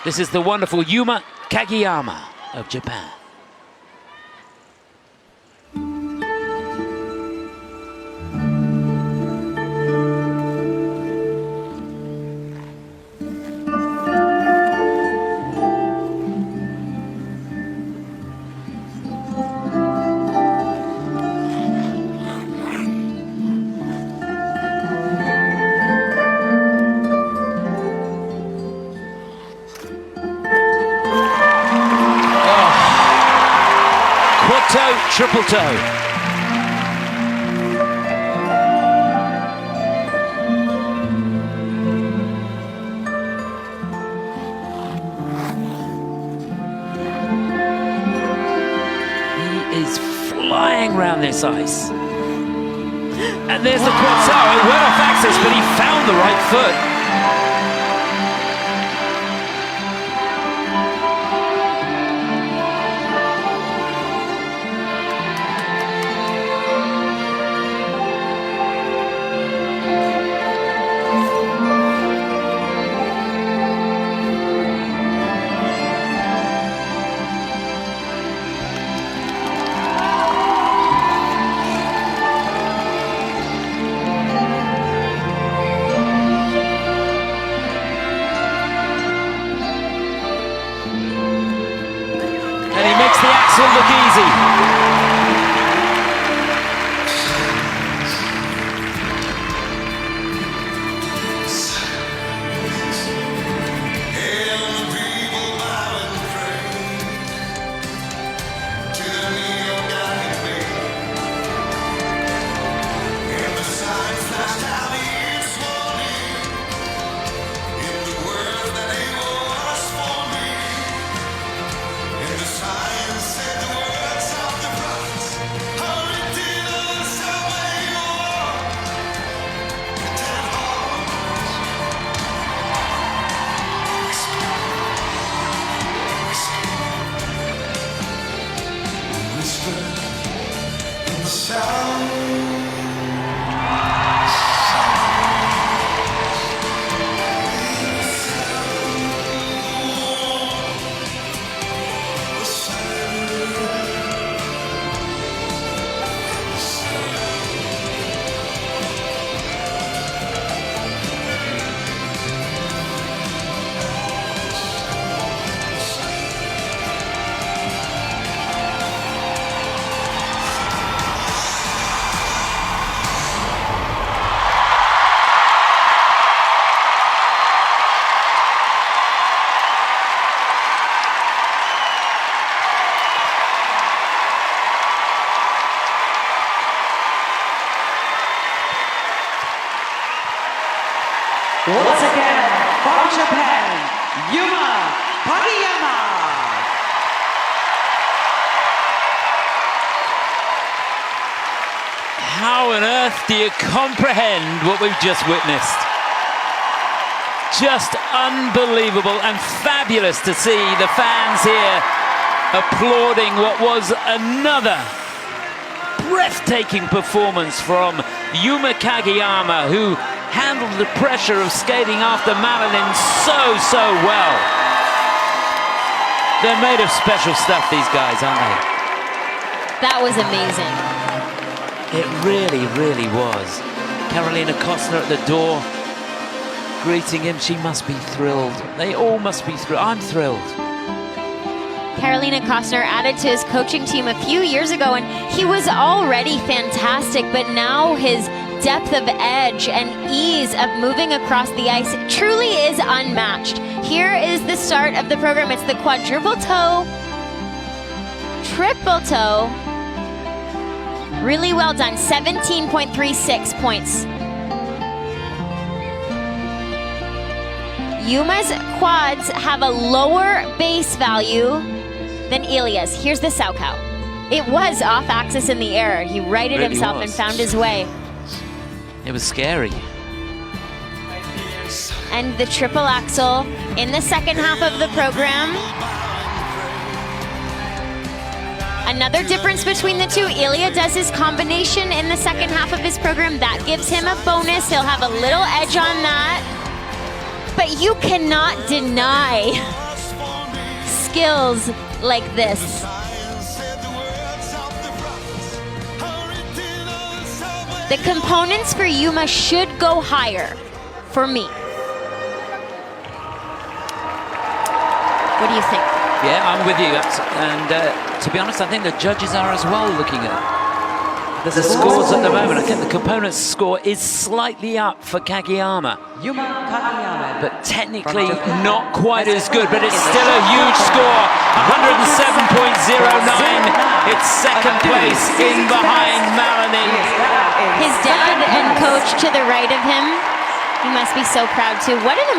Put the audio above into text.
This is the wonderful Yuma Kageyama of Japan. Toe, triple toe. He is flying around this ice. And there's the quad toe. It went off axis, but he found the right foot. The axel look easy. Once again, from Japan, Yuma Kageyama. How on earth do you comprehend what we've just witnessed? Just unbelievable and fabulous to see the fans here applauding what was another breathtaking performance from Yuma Kageyama, who handled the pressure of skating after Madeline so well. They're made of special stuff, these guys, aren't they? That was amazing. It really was. Carolina Kostner at the door, greeting him. She must be thrilled. They all must be thrilled. I'm thrilled. Carolina Kostner added to his coaching team a few years ago, and he was already fantastic, but now his depth of edge and ease of moving across the ice truly is unmatched. Here is the start of the program. It's the quadruple toe, triple toe. Really well done, 17.36 points. Yuma's quads have a lower base value than Ilya's. Here's the Saukow. It was off axis in the air. He righted himself and found his way. It was scary. And the triple axel in the second half of the program. Another difference between the two, Ilya does his combination in the second half of his program. That gives him a bonus. He'll have a little edge on that. But you cannot deny skills like this. The components for Yuma should go higher, for me. What do you think? Yeah, I'm with you. And to be honest, I think the judges are as well looking at the scores at the moment. I think the components score is slightly up for Kageyama. Yuma Kageyama. But technically not quite as good, but it's still a huge score. 107.09. It's second place in behind Melanie. His dad and coach to the right of him, he must be so proud too. What an amazing